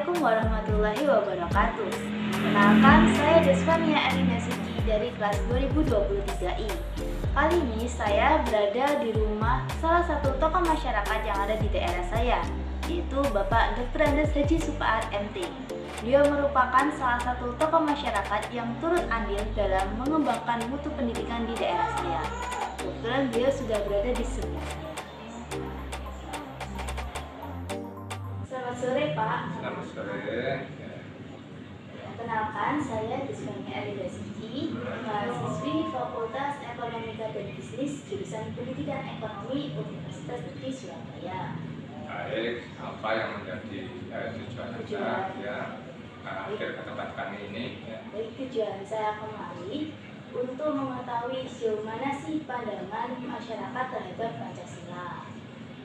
Assalamualaikum warahmatullahi wabarakatuh. Kenalkan, saya Desvania Elina Suci dari kelas 2023I. Kali ini saya berada di rumah salah satu tokoh masyarakat yang ada di daerah saya, yaitu Bapak Dr. Andes Haji Supaat MT. Beliau merupakan salah satu tokoh masyarakat yang turut andil dalam mengembangkan mutu pendidikan di daerah saya. Kebetulan beliau sudah berada di sebelah saya. Selamat sore, Pak. Selamat sore. Kenalkan, saya Desvania Elina Suci, mahasiswi Fakultas Ekonomika dan Bisnis jurusan Pendidikan Ekonomi Universitas Negeri Surabaya. Baik, apa yang menjadi tujuan Anda ya hadir ke tempat kami ini? Baik, tujuan saya kemari untuk mengetahui sejauh mana sih pandangan masyarakat terhadap Pancasila.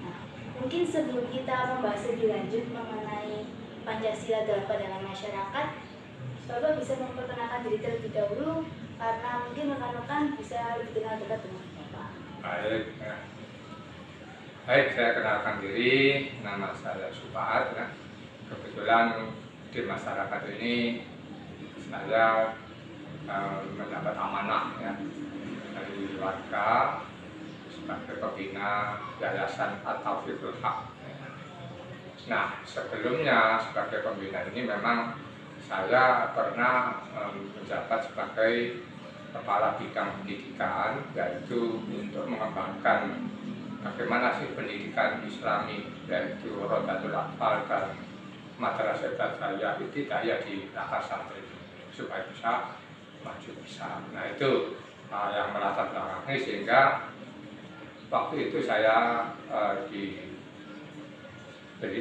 Nah, mungkin sebelum kita membahas lebih lanjut mengenai Pancasila dalam pandangan masyarakat, Bapak bisa memperkenalkan diri terlebih dahulu karena mungkin rekan-rekan bisa lebih kenal dekat dengan Bapak. Baik, baik, saya kenalkan diri, nama saya Supaat. Kebetulan di masyarakat ini saya mendapat amanah dari warga sebagai pembina Yayasan At-Taufiqul Haq. Nah, sebelumnya sebagai pembina ini memang saya pernah menjabat sebagai kepala bidang pendidikan, yaitu untuk mengembangkan bagaimana sih pendidikan Islami, yaitu Rodatul Atfal dan Madrasah Jaya Ibtidaiyah di Lakar Santri supaya bisa maju besar. Nah, itu yang melatar belakangi sehingga waktu itu saya diberi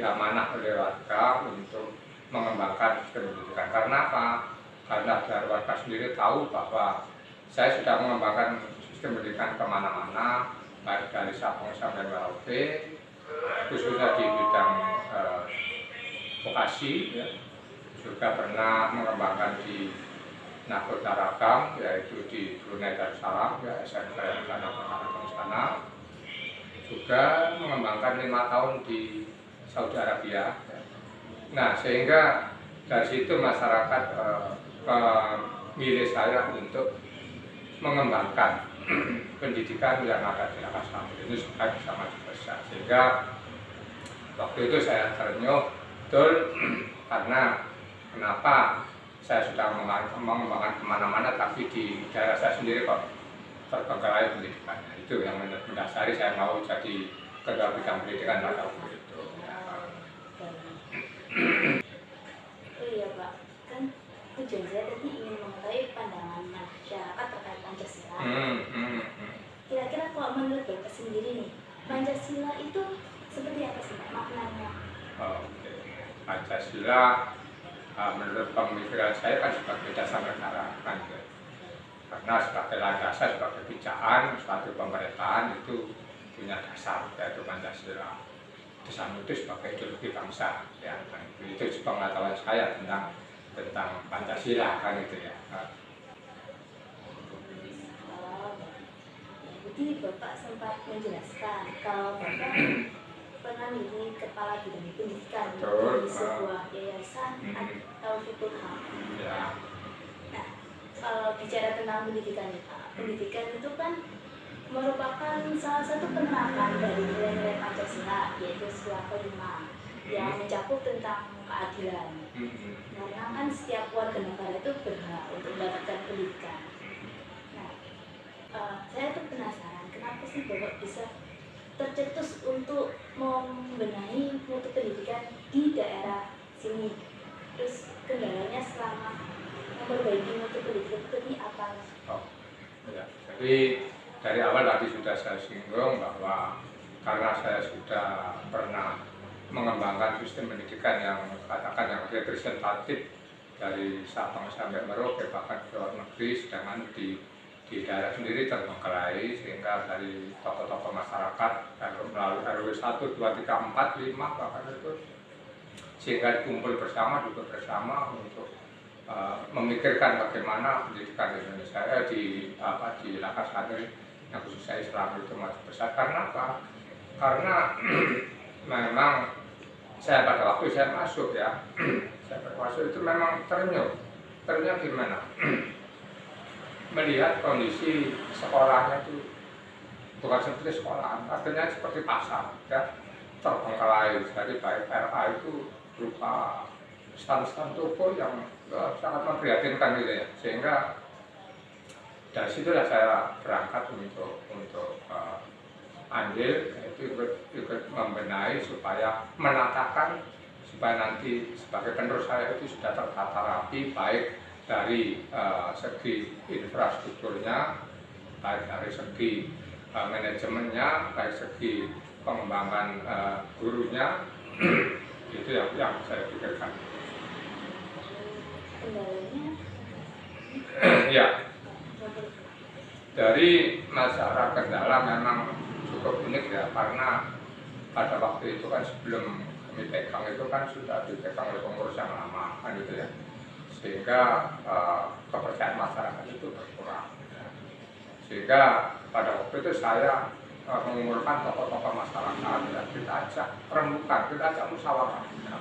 amanah oleh warga untuk mengembangkan sistem pendidikan. Karena apa? Karena dari warga sendiri tahu bahwa saya sudah mengembangkan sistem pendidikan kemana-mana, baik dari Sabang sampai Merauke, khususnya di bidang vokasi, ya. Juga pernah mengembangkan di Nahdlatul Ulama, yaitu di Brunei Darussalam, ya, SMK yang di sana. Juga mengembangkan 5 tahun di Saudi Arabia. Ya. Nah, sehingga dari situ masyarakat memilih saya untuk mengembangkan pendidikan yang ada di Lakar Santri ini supaya bisa maju besar. Sehingga waktu itu saya terenyuh betul karena kenapa saya sudah mengembangkan kemana-mana tapi di daerah saya sendiri kok terbengkalai pendidikannya. Itu yang mendasari saya mau jadi ketua bidang pendidikan pada waktu itu. Oh iya, Pak, kan tujuan saya tadi ingin mengetahui pandangan masyarakat terkait Pancasila. Kira-kira kalau menurut Bapak sendiri nih, Pancasila itu seperti apa sih, Pak, maknanya? Oke. Pancasila menurut pemikiran saya kan sebagai dasar negara kan, karena sebagai landasan, sebagai pijakan, suatu pemerintahan itu punya dasar yaitu Pancasila. Di samping itu sebagai ideologi bangsa, ya. Itu pengetahuan saya tentang Pancasila kan itu ya. Jadi Bapak sempat menjelaskan kalau Bapak pernah menjadi kepala bidang pendidikan di sebuah yayasan atau Haq. Ya. Nah, kalau bicara tentang pendidikan, Pak, pendidikan itu kan merupakan salah satu penerapan dari nilai-nilai Pancasila, yaitu sila kelima yang mencakup tentang keadilan. Karena kan setiap warga negara itu berhak untuk mendapatkan pendidikan. Nah, saya tuh penasaran kenapa sih Bapak bisa tercetus untuk membenahi mutu pendidikan di daerah sini. Terus kendalanya selama memperbaiki mutu pendidikan ini apa? Oh, ya. Jadi dari awal tadi sudah saya singgung bahwa karena saya sudah pernah mengembangkan sistem pendidikan yang katakan yang representatif dari Sabang sampai Merauke bahkan ke luar negeri, sedangkan di daerah sendiri terbengkalai sehingga dari tokoh-tokoh masyarakat melalui RW 1, 2, 3, 4, 5 bahkan itu sehingga dikumpul bersama, duduk bersama untuk memikirkan bagaimana pendidikan di Indonesia di Lakar Santri yang khususnya Islam itu masih besar. Karena apa? Karena memang saya pada waktu saya masuk ya, saya masuk itu memang terenyuh gimana? Melihat kondisi sekolahnya itu bukan seperti sekolahan, artinya seperti pasar ya, terbengkalai. Jadi baik RA itu berupa stand-stand toko yang sangat memprihatinkan gitu ya, sehingga dari situlah saya berangkat untuk andil, itu ikut membenahi supaya menatakan, supaya nanti sebagai penerus saya itu sudah tertata rapi, baik dari segi infrastrukturnya, baik dari segi manajemennya, baik segi pengembangan gurunya. Itu yang saya pikirkan. Kendalanya Ya, dari masalah kendala memang cukup unik ya, karena pada waktu itu kan sebelum kami pegang itu kan sudah dipegang oleh pengurus yang lama kan gitu ya, sehingga kepercayaan masyarakat itu berkurang ya. Sehingga pada waktu itu saya mengumpulkan tokoh-tokoh masyarakat ya, kita ajak rembukan, kita ajak musyawarah ya.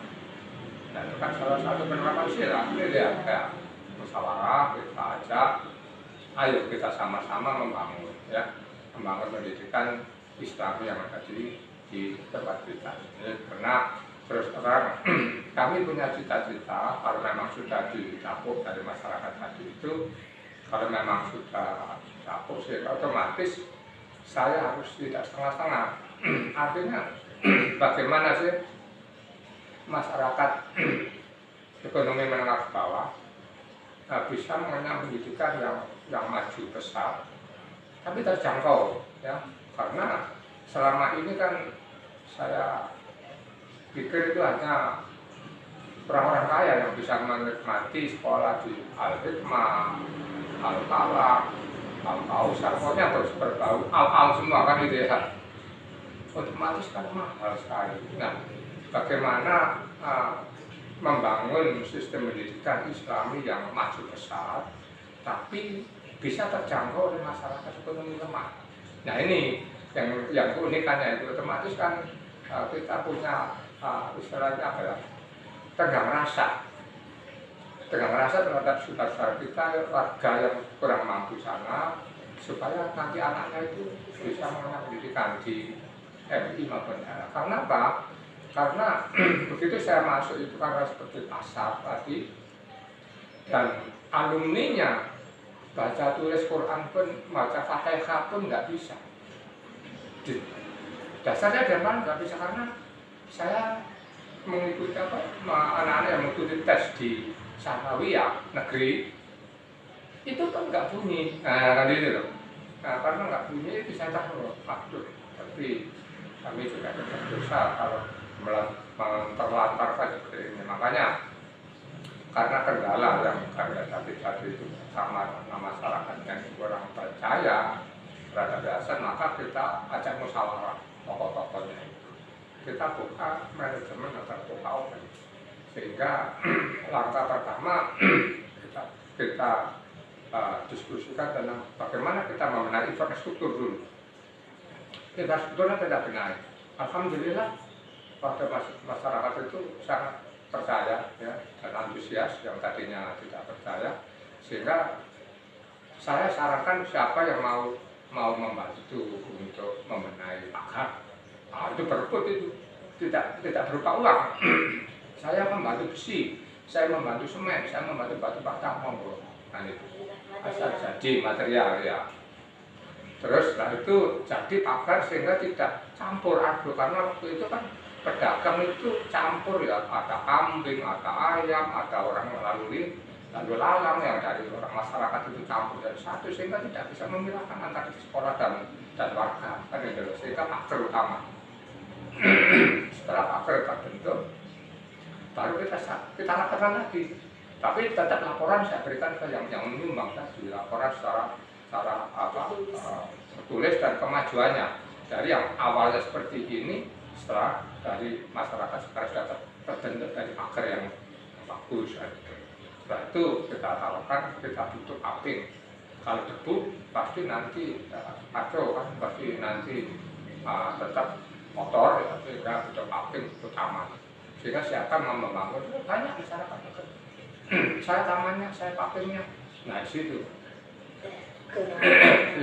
Dan itu kan salah satu penerapan sila gitu ya, kayak musyawarah, kita ajak, ayo kita sama-sama membangun ya, membangun pendidikan Islami yang ada di tempat kita. Karena terus terang kami punya cita-cita, kalau memang sudah dicapuk dari masyarakat tadi itu, kalau memang sudah capuk sih otomatis saya harus tidak setengah-setengah. Artinya bagaimana sih masyarakat ekonomi menengah ke bawah bisa mengenyam pendidikan yang maju besar tapi terjangkau ya, karena selama ini kan saya pikir itu hanya orang-orang kaya yang bisa menikmati sekolah di Al-Hikmah, Al-Falaq, Al-Kausar, pokoknya berbau al-al semua kan gitu ya. Otomatis kan mahal sekali. Nah, bagaimana membangun sistem pendidikan Islami yang maju besar tapi bisa terjangkau oleh masyarakat ekonomi lemah. Nah ini yang keunikannya itu, otomatis kan kita punya istilahnya apa ya, tegang rasa terhadap saudara-saudara kita warga yang kurang mampu sana, supaya nanti anaknya itu bisa mengenyam pendidikan di MI maupun daerah. Karena apa? Karena begitu saya masuk itu karena seperti pasar tadi, dan alumninya baca tulis Quran pun, baca Fatihah pun nggak bisa. Dasarnya dari mana nggak bisa? Karena saya mengikuti anak-anak yang mengikuti tes di Sanawiyah negeri itu kan nggak bunyi, kan itu loh. Nah, karena nggak bunyi bisa tahu faktur, tapi kami juga tetap berusaha kalau terlantarkan seperti ini. Makanya karena kendala yang kami hadapi tadi itu sama masyarakat yang kurang percaya terhadap yayasan, maka kita ajak musyawarah tokoh-tokohnya itu. Kita buka manajemen atau buka open, sehingga langkah pertama kita diskusikan tentang bagaimana kita membenahi infrastruktur dulu. Infrastrukturnya tidak benahi. Alhamdulillah pada masyarakat itu sangat percaya ya, dan antusias yang tadinya tidak percaya, sehingga saya sarankan siapa yang mau membantu untuk membenahi pagar, itu berebut itu, tidak berupa uang. Saya membantu besi, saya membantu semen, saya membantu batu bata, monggo. Nah itu asal jadi material ya. Terus setelah itu jadi pagar sehingga tidak campur aduk, karena waktu itu kan pedagang itu campur ya, ada kambing, ada ayam, ada orang lalu lalang yang dari orang masyarakat itu campur dari satu, sehingga tidak bisa memilahkan antara sekolah dan warga kan itu, sehingga pagar utama. Setelah pagar terbentuk, baru kita laporkan lagi, tapi tetap laporan saya berikan ke yang menyumbang tadi, laporan secara tulis dan kemajuannya dari yang awalnya seperti ini, setelah dari masyarakat sekarang sudah terbentuk dari pagar yang bagus. Setelah itu kita taruhkan, kita tutup aping. Kalau debu pasti nanti kacau kan, pasti nanti tetap kotor ya, sehingga tutup aping utama. Sehingga siapa mau membangun, banyak masyarakat. Saya tamannya, saya pakainya. Nah, di situ.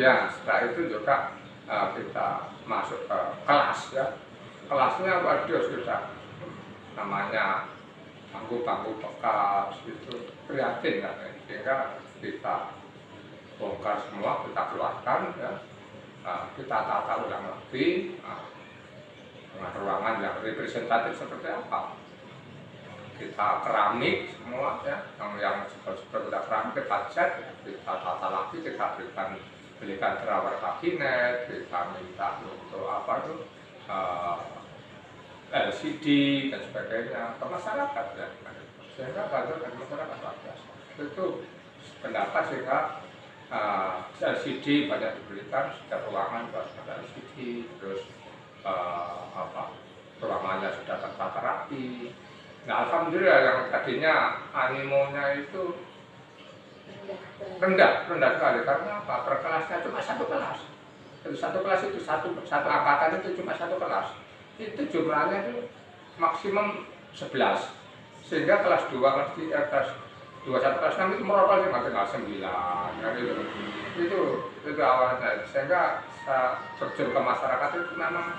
Ya, setelah itu juga kita masuk ke kelas ya. Kelasnya waduh sudah namanya bangku-bangku bekas itu prihatin kan, sehingga kita bongkar semua, kita keluarkan ya. Kita tata ulang lagi dengan ruangan yang representatif seperti apa. Kita keramik semua ya, yang seperti kita keramik kita cat, kita tata lagi, kita belikan drawer kabinet, kita minta untuk apa itu LCD dan sebagainya ke masyarakat ya. Sehingga bantu dari masyarakat luar biasa. Itu pendapat sehingga LCD banyak diberikan, setiap ruangan juga ada LCD, terus ruangannya sudah tertata rapi. Nah, alhamdulillah yang tadinya animonya itu rendah sekali karena apa? Per kelasnya cuma satu kelas. Satu kelas itu satu angkatan itu cuma satu kelas. Itu jumlahnya itu maksimum 11. Sehingga kelas 2, kelas 3, kelas 2, 1, kelas 6 itu merokok cuma tinggal 9 kan itu awalnya. Sehingga saya terjun ke masyarakat itu memang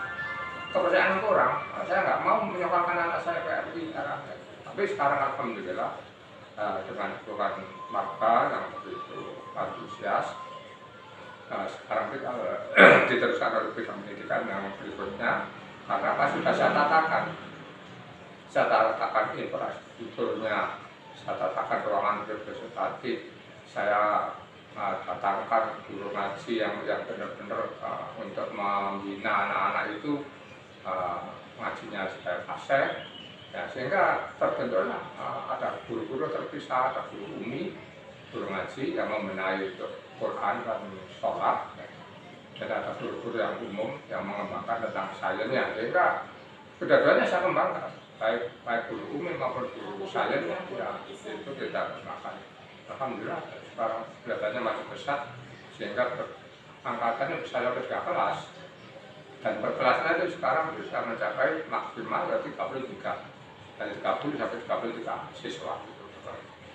kepercayaan kurang. Saya nggak mau menyekolahkan anak saya ke RI sekarang. Tapi sekarang alhamdulillah dengan dukungan warga yang begitu antusias, sekarang kita diteruskan oleh bidang pendidikan yang berikutnya. Karena apa sudah saya tatakan infrastrukturnya, saya tatakan ruangan representatif, saya datangkan guru ngaji yang benar-benar untuk membina anak-anak itu. Ngajinya saya kasih ya, sehingga terbentuklah ada guru-guru terpisah, ada guru umi, guru ngaji yang membenahi untuk Quran dan sholat ya. Dan ada guru-guru yang umum yang mengembangkan tentang sainsnya, sehingga kedua-duanya saya kembangkan, baik guru umi maupun guru sainsnya ya, itu kita kembangkan. Alhamdulillah sekarang kelihatannya masih besar, sehingga angkatannya bisa sampai 3 kelas. Dan per kelasnya itu sekarang bisa mencapai maksimal 33, dari 30 sampai 33 siswa gitu.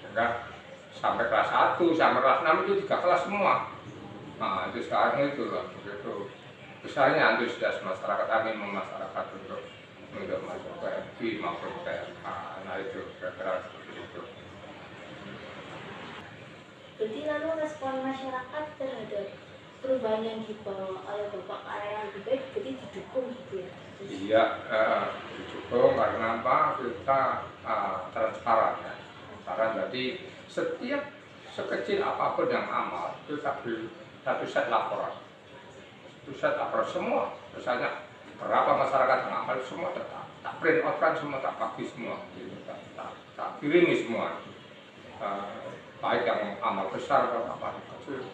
Sehingga sampai kelas 1 sampai kelas 6 itu 3 kelas semua. Nah itu sekarang itu loh, begitu besarnya antusias masyarakat, masyarakat untuk masuk ke FI maupun ke MH. Nah itu kira-kira seperti itu. Jadi lalu respon masyarakat terhadap perubahan yang dibawa oleh Bapak ke arah yang lebih baik, jadi didukung gitu ya? Iya, didukung karena apa? Kita transparan ya. Transparan, jadi setiap sekecil apapun yang amal itu satu set laporan. Satu set laporan semua, misalnya berapa masyarakat yang amal semua tak print out kan semua, tak bagi semua, gitu, tak kirimi semua. Baik yang amal besar atau apa kecil.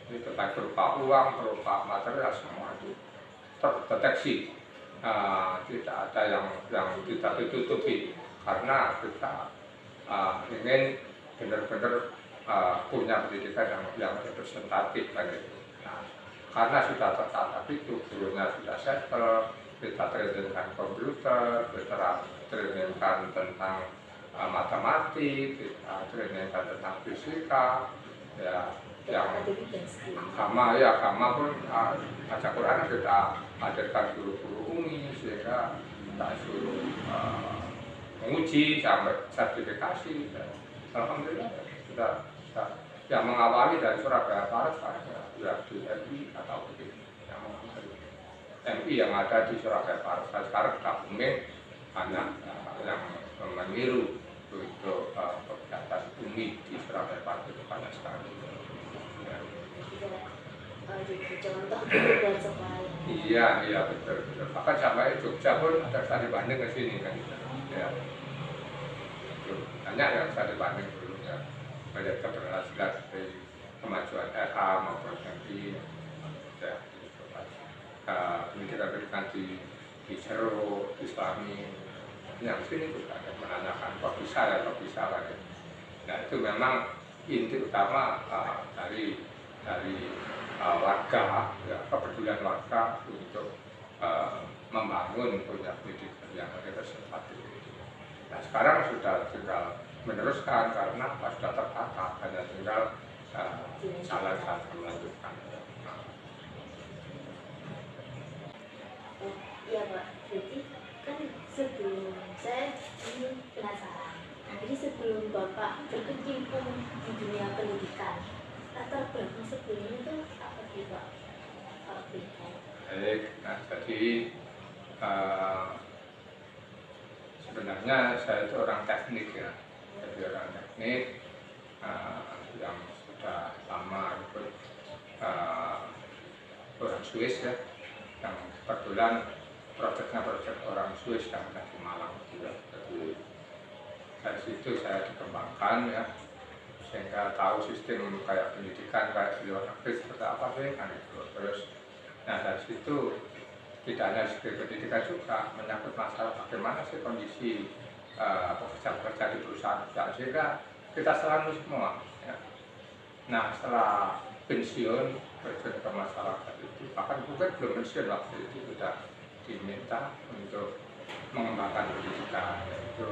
Itu baik berupa uang, berupa material, semua itu terdeteksi. Tidak ada yang tidak ditutupi karena kita ingin benar-benar punya pendidikan yang representatif kan itu. Nah, karena sudah tertata itu, gurunya sudah settle, kita trainingkan komputer, kita trainingkan tentang matematik, kita trainingkan tentang fisika, ya. Yang agama pun baca Quran kita hadirkan guru-guru umi, sehingga kita suruh menguji sampai sertifikasi. Alhamdulillah sudah yang mengawali dari Surabaya Barat sekarang ya di MI atau begitu yang mengawali MI yang ada di Surabaya Barat sekarang gabungin banyak yang meniru untuk kegiatan umi di Surabaya Barat itu banyak sekali. Contoh dan sekolah. Iya betul. Bahkan sampai Jogja pun ada studi banding ke sini kan. Ya. Banyak yang studi banding dulu ya. Melihat keberhasilan dari kemajuan RH maupun MI. Ya. Pendidikan di Ceruk, Islami. Yang sini juga ada menanyakan kok bisa kan. Nah itu memang inti utama dari warga, ya, kepedulian warga untuk membangun punya pendidikan yang representatif. Nah sekarang sudah tinggal meneruskan karena sudah tertata, hanya tinggal jalan satu melanjutkan. Oh, iya Pak, jadi kan sebelum saya ini penasaran. Nah, jadi sebelum Bapak berkecimpung di dunia pendidikan, latar belakang sebelumnya itu apa sih Pak? Kalau boleh. Baik, nah jadi sebenarnya saya itu orang teknik ya, jadi orang teknik yang sudah lama ikut orang Swiss ya, yang kebetulan proyeknya proyek orang Swiss yang ada di Malang juga. Jadi dari situ saya dikembangkan ya, sehingga tahu sistem kayak pendidikan kayak di luar negeri seperti apa sih kan itu. Terus nah dari situ tidak hanya sistem pendidikan juga menyangkut masalah bagaimana sih kondisi pekerja-pekerja di perusahaan dan sehingga kita selalu semua ya. Nah setelah pensiun terjun ke masyarakat itu, bahkan bukan belum pensiun waktu itu sudah diminta untuk mengembangkan pendidikan, yaitu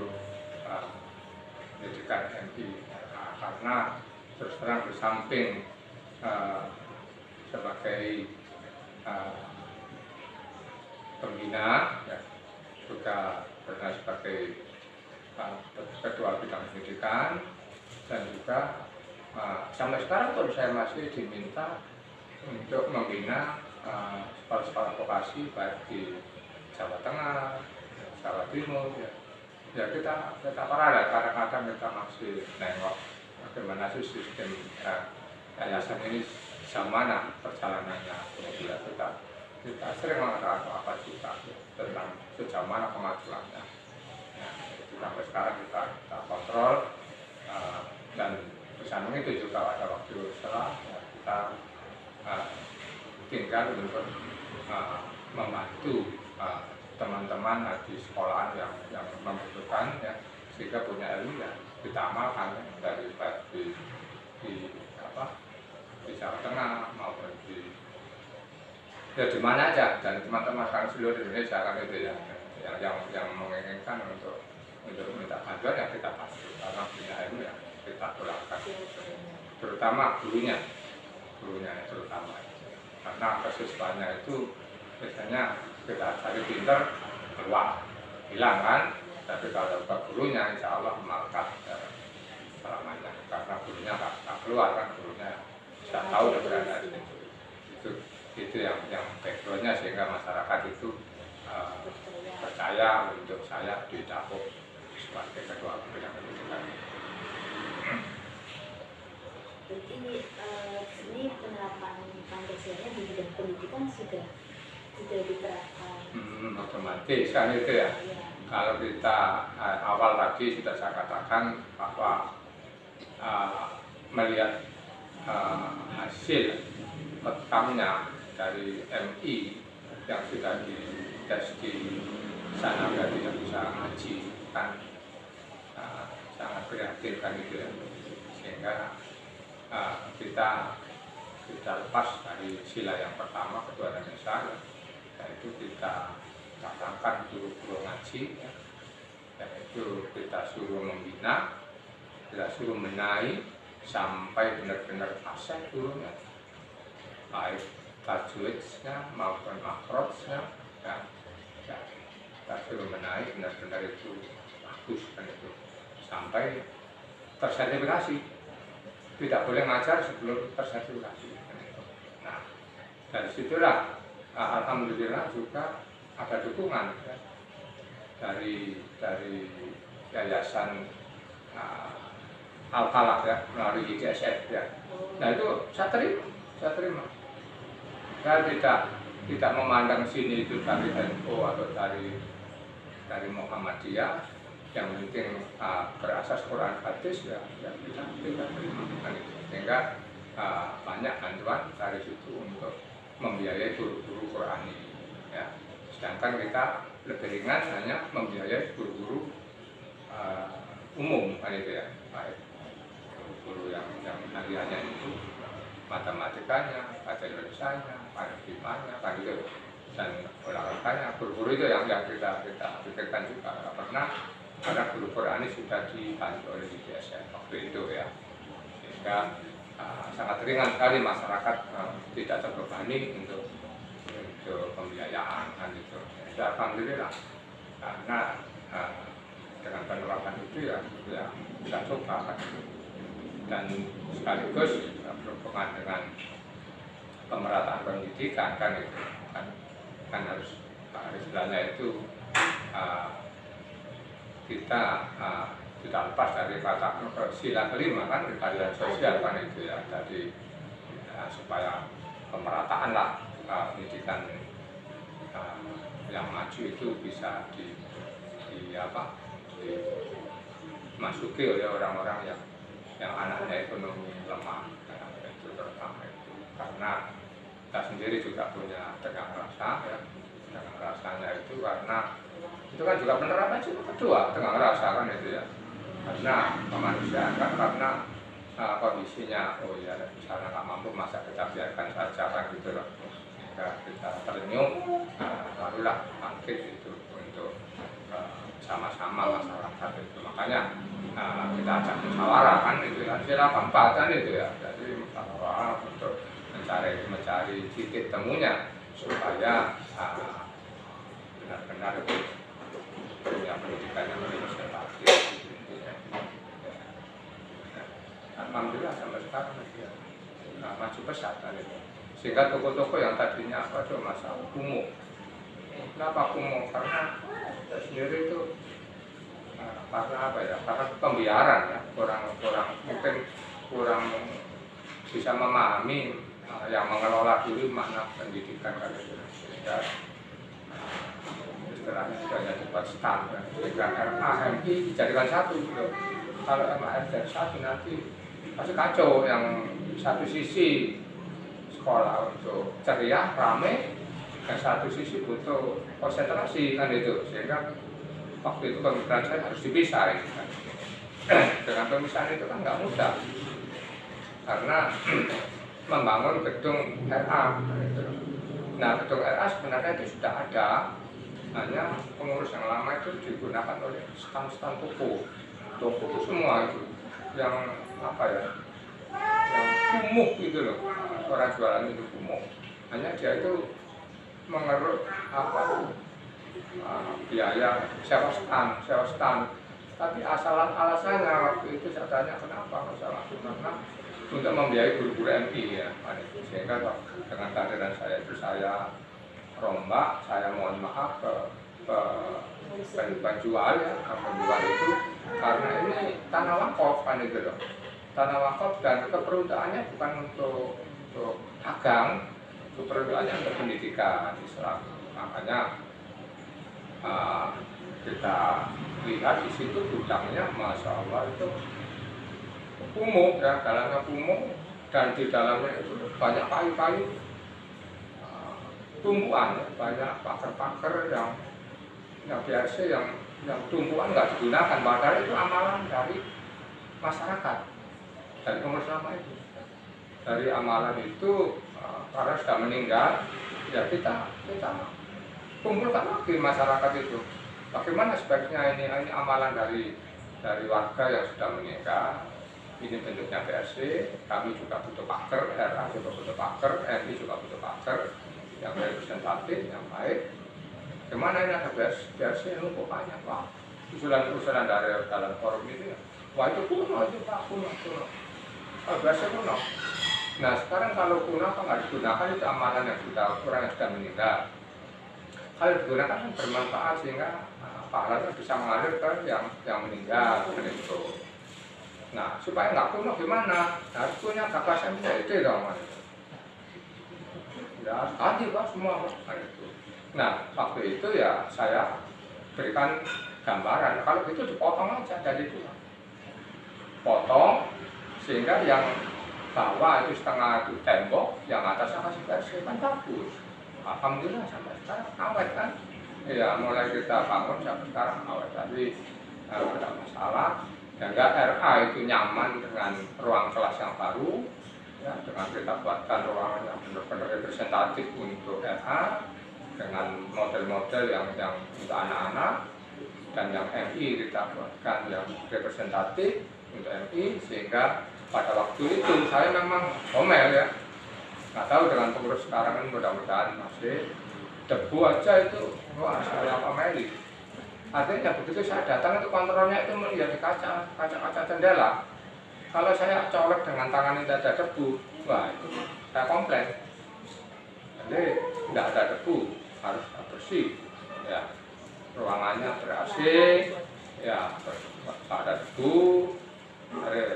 pendidikan MI karena terus terang di samping sebagai pembina ya, juga pernah sebagai ketua bidang pendidikan dan juga sampai sekarang pun saya masih diminta untuk membina sekolah-sekolah vokasi baik di Jawa Tengah, Jawa Timur ya. Ya kita paralel, kadang-kadang kita masih nengok bagaimana sih sistem yayasan ini sama perjalanannya, kemudian kita sering mengatakan apa juga tentang sejauh mana kemajuannya. Ya, itu sampai sekarang kita kontrol dan bersama itu juga ada waktu setelah ya, kita tinggal untuk membantu teman-teman di sekolahan yang membutuhkan ya, sehingga punya ilmu ya kita amalkan ya, dari di Jawa Tengah maupun di mana aja, dan teman-teman kan seluruh Indonesia kan itu ya, yang menginginkan untuk minta bantuan ya kita pasti karena punya ilmu ya kita pulangkan, terutama gurunya terutama karena kesiswanya itu biasanya kita cari pinter keluar hilang kan, tapi kalau gurunya insya Allah melekat selamanya karena gurunya nggak keluar kan, gurunya sudah tahu dan berada di situ. Itu yang backgroundnya sehingga masyarakat itu percaya untuk saya didapuk sebagai ketua bidang pendidikan. Jadi ini penerapan Pancasila di bidang pendidikan sudah diterapkan. Otomatis kan itu ya. Kalau kita awal tadi sudah saya katakan bahwa melihat hasil outcome-nya dari MI yang sudah dites di sana, berarti yang bisa ngaji kan sangat prihatin kan itu ya, sehingga kita lepas dari sila yang pertama kedua dan ketiga, yaitu kita datangkan guru-guru ngaji ya, yaitu kita suruh membina, kita suruh menaik sampai benar-benar fasih gurunya, baik tajwidnya maupun makrotnya ya, kita suruh menaik benar-benar itu bagus kan itu sampai tersertifikasi, tidak boleh ngajar sebelum tersertifikasi. Nah dari situlah alhamdulillah juga ada dukungan ya, dari yayasan Al-Falaq ya, melalui ICSF ya. Nah itu saya terima. Saya tidak memandang sini itu dari NU atau dari Muhammadiyah, yang penting berasas Quran hadis ya kita terima. Sehingga banyak bantuan dari situ untuk membiayai guru-guru Qurani ya. Sedangkan kita lebih ringan hanya membiayai guru-guru umum kan itu ya, baik guru yang hariannya itu matematikanya, bahasa Indonesianya, Pancasila kan itu, dan olahraganya, guru-guru itu yang kita pikirkan juga. Karena karena guru Quran ini sudah dibantu oleh DBSN waktu itu ya, sehingga sangat ringan sekali masyarakat tidak terbebani untuk pembiayaan kan itu. Ya, alhamdulillah karena dengan penerapan itu ya kita coba kan, dan sekaligus berhubungan dengan pemerataan pendidikan kan itu kan harus istilahnya itu kita tidak lepas dari kata sila kelima kan, keadilan sosial kan itu ya, jadi supaya pemerataan lah pendidikan yang maju itu bisa dimasuki oleh orang-orang yang anaknya ekonomi lemah, itu terutama itu karena kita sendiri juga punya tegang rasa ya. Tegang rasanya itu karena itu kan juga penerapan itu kedua tegang rasa kan itu ya, karena kemanusiaan kan, karena kondisinya misalnya nggak mampu masa kita biarkan saja kan gitu loh, sehingga kita tersenyum barulah bangkit itu untuk sama-sama masyarakat itu. Makanya kita ajak musyawarah kan itu ya, sila keempat kan itu ya, jadi musyawarah untuk mencari titik temunya supaya benar-benar punya pendidikan yang lebih representatif. Alhamdulillah sampai sekarang ya maju pesat kan itu, sehingga toko-toko yang tadinya masa kumuh. Kenapa kumuh? Karena sendiri itu karena apa ya? Karena pembiaran ya, mungkin kurang bisa memahami yang mengelola dulu makna pendidikan kan itu, sehingga istilahnya sudah jadi stan kan, sehingga RAMI dijadikan satu gitu. Kalau MAR dari satu nanti pasti kacau, yang satu sisi sekolah untuk ceria, rame, dan satu sisi butuh konsentrasi kan itu, sehingga waktu itu pemikiran saya harus dipisah gitu kan. Dengan pemisahan itu kan nggak mudah, karena membangun gedung RA gitu. Nah, gedung RA sebenarnya itu sudah ada, hanya pengurus yang lama itu digunakan oleh stan-stan toko itu semua itu yang apa ya, yang kumuh gitu loh, orang jualan itu kumuh, hanya dia itu mengeruk biaya sewa stand. Tapi alasannya waktu itu saya tanya kenapa masalah itu, karena untuk membiayai guru-guru MI ya, sehingga dengan kehadiran saya itu saya rombak, saya mohon maaf ke penjual ya, penjual itu, karena ini tanah wakaf kan itu loh, tanah wakaf dan keperuntukannya bukan untuk dagang, keperuntukannya untuk pendidikan Islam. Makanya kita lihat di situ gudangnya, masya Allah itu kumuh ya, dalamnya kumuh, dan di dalamnya itu banyak kayu-kayu tumbuhan ya, banyak pagar-pagar yang biasa yang tumbuhan nggak digunakan, padahal itu amalan dari masyarakat, dari pengurus lama itu, dari amalan itu karena sudah meninggal ya kita kumpulkan lagi masyarakat itu, bagaimana sebaiknya ini amalan dari warga yang sudah meninggal, ini bentuknya BRC, kami juga butuh pagar, RA juga butuh pagar, MI juga butuh pagar yang representatif, yang baik. Gimana ini ada BRC numpuk banyak, wah usulan dari dalam forum itu ya, wah itu kuno itu Pak, kuno. BRC kuno. Nah sekarang kalau kuno apa nggak digunakan, itu amalan yang sudah orang yang sudah meninggal. Kalau digunakan kan bermanfaat, sehingga pahalanya bisa mengalir ke yang meninggal itu. Nah supaya nggak kuno gimana? Harus punya gagasan itu dong. Ya tadi Pak semua Pak itu. Nah waktu itu ya saya berikan gambaran, kalau itu dipotong aja dari itu, potong sehingga yang bawah itu setengah itu tembok, yang atasnya kasih versi kan bagus. Alhamdulillah sampai sekarang awet kan. Ya mulai kita bangun sampai sekarang awet, tapi tidak masalah. Sehingga RA itu nyaman dengan ruang kelas yang baru, ya, dengan kita buatkan ruangan yang benar-benar representatif untuk RA, dengan model-model yang untuk anak-anak, dan yang MI kita buatkan yang representatif untuk MI, sehingga pada waktu itu saya memang ngomel ya, nggak tahu dengan pengurus sekarang kan mudah-mudahan masih debu aja itu, wah saya pameli. Artinya begitu saya datang itu kontrolnya itu melihat di kaca jendela. Kalau saya colek dengan tangan ini ada debu, wah itu saya komplain. Jadi tidak ada debu, harus bersih. Ya, ruangannya ber-AC, ya ada debu,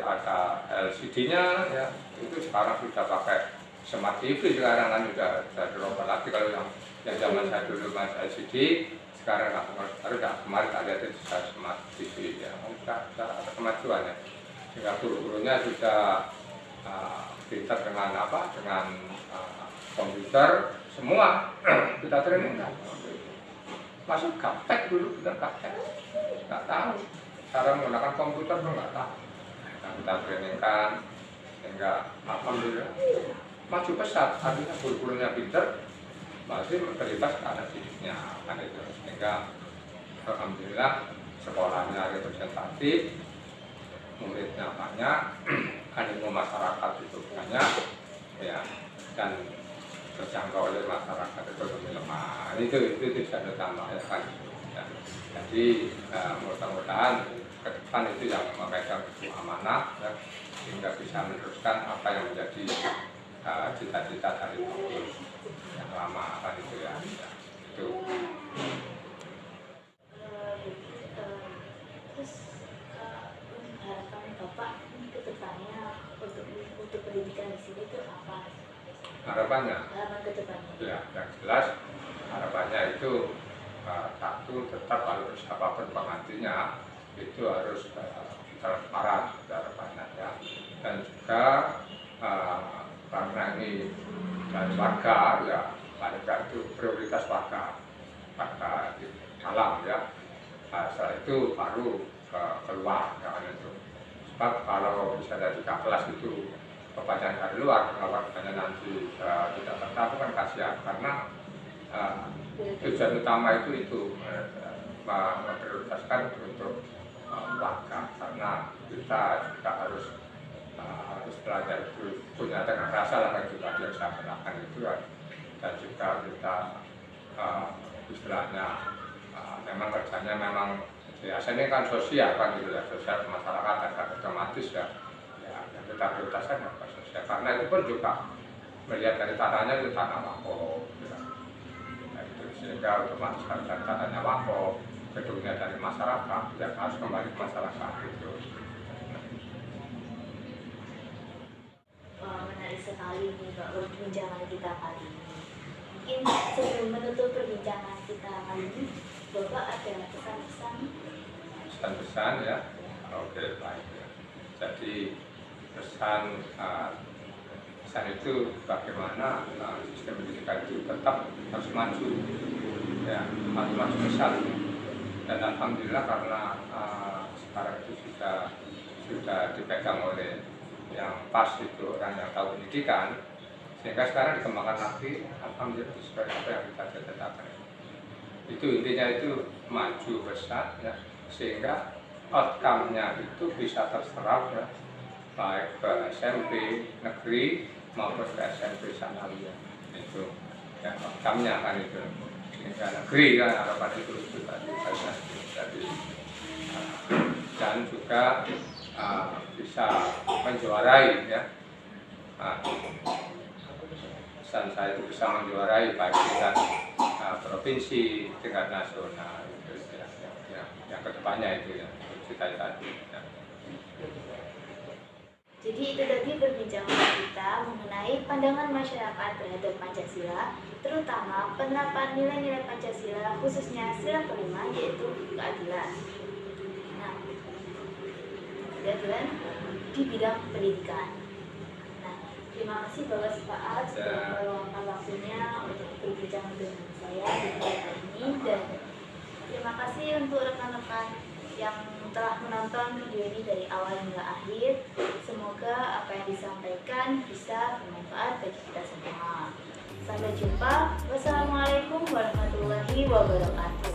ada LCD-nya, ya itu sekarang sudah pakai smart TV, sekarang kan sudah dirubah lagi. Kalau yang zaman saya dulu masih LCD, sekarang baru kemarin ada smart TV, ya sudah ada kemajuan ya. Sehingga guru-gurunya sudah pintar dengan komputer, semua kita training kan. Masuk gaptek dulu, kita gaptek, nggak tahu cara menggunakan komputer pun nggak tahu. Nah, kita training kan, sehingga alhamdulillah maju pesat. Artinya guru-gurunya pintar, masih terlibat ke anak didiknya kan itu, sehingga alhamdulillah sekolahnya representatif, muridnya banyak, animo masyarakat itu banyak, ya, dan terjangkau oleh masyarakat itu lebih lemah. Itu tujuan utama ya kan. Ya. Jadi mudah-mudahan ke depan itu yang memegang itu amanah, ya, sehingga bisa meneruskan apa yang menjadi cita-cita dari pengurus yang lama kan itu ya. Itu. Terus harapan Bapak ke depannya untuk pendidikan di sini itu apa? Harapannya? Harapan ke depannya. Ya, yang jelas harapannya itu satu, tetap kalau siapapun penggantinya itu harus transparan harapannya ya. Dan juga karena ini dari warga ya, warga itu prioritas warga di dalam ya. Setelah itu baru keluar ya, itu. Sebab kalau misalnya 3 kelas itu kebanyakan dari luar, kalau warganya nanti tidak tertarik kan kasihan, karena tujuan utama itu memprioritaskan untuk warga, karena kita juga harus belajar itu punya dengan rasa lah kan juga yang saya gunakan itu kan. Dan juga kita istilahnya memang kerjanya memang biasanya kan sosial kan gitu ya, sosial masyarakat dan otomatis ya yang kita prioritaskan apa sosial, karena itu pun juga melihat dari tanahnya itu tanah wakaf ya. Nah, itu sehingga otomatis kan tanahnya wakaf, gedungnya dari masyarakat yang harus kembali ke masyarakat itu. Menarik sekali nih Pak perbincangan kita kali ini. Mungkin sebelum menutup perbincangan kita kali ini, Bapak ada pesan-pesan? Pesan-pesan ya, oke baik ya. Jadi pesan itu bagaimana sistem pendidikan itu tetap harus maju, ya harus maju besar. Dan alhamdulillah karena sekarang itu sudah dipegang oleh yang pas itu orang yang tahu pendidikan, sehingga sekarang dikembangkan lagi, alhamdulillah sesuai apa yang kita cita-citakan. Itu intinya itu maju besar ya, sehingga outcome-nya itu bisa terserap ya, baik ke SMP negeri maupun ke SMP sanawiyah. Itu ya outcome-nya kan itu, sehingga negeri kan harapan itu tadi. Jadi dan juga bisa menjuarai ya. Pesan saya itu bisa menjuarai baik tingkat provinsi, tingkat nasional itu ya, yang kedepannya itu ya cita-cita ya. Jadi itu tadi perbincangan kita mengenai pandangan masyarakat terhadap Pancasila, terutama penerapan nilai-nilai Pancasila, khususnya sila kelima yaitu keadilan. Nah, keadilan di bidang pendidikan. Nah, terima kasih Bapak Sipaat sudah meluangkan waktunya untuk berbincang dengan saya di hari ini, dan terima kasih untuk rekan-rekan yang telah menonton video ini dari awal hingga akhir. Semoga apa yang disampaikan bisa bermanfaat bagi kita semua. Sampai jumpa. Wassalamualaikum warahmatullahi wabarakatuh.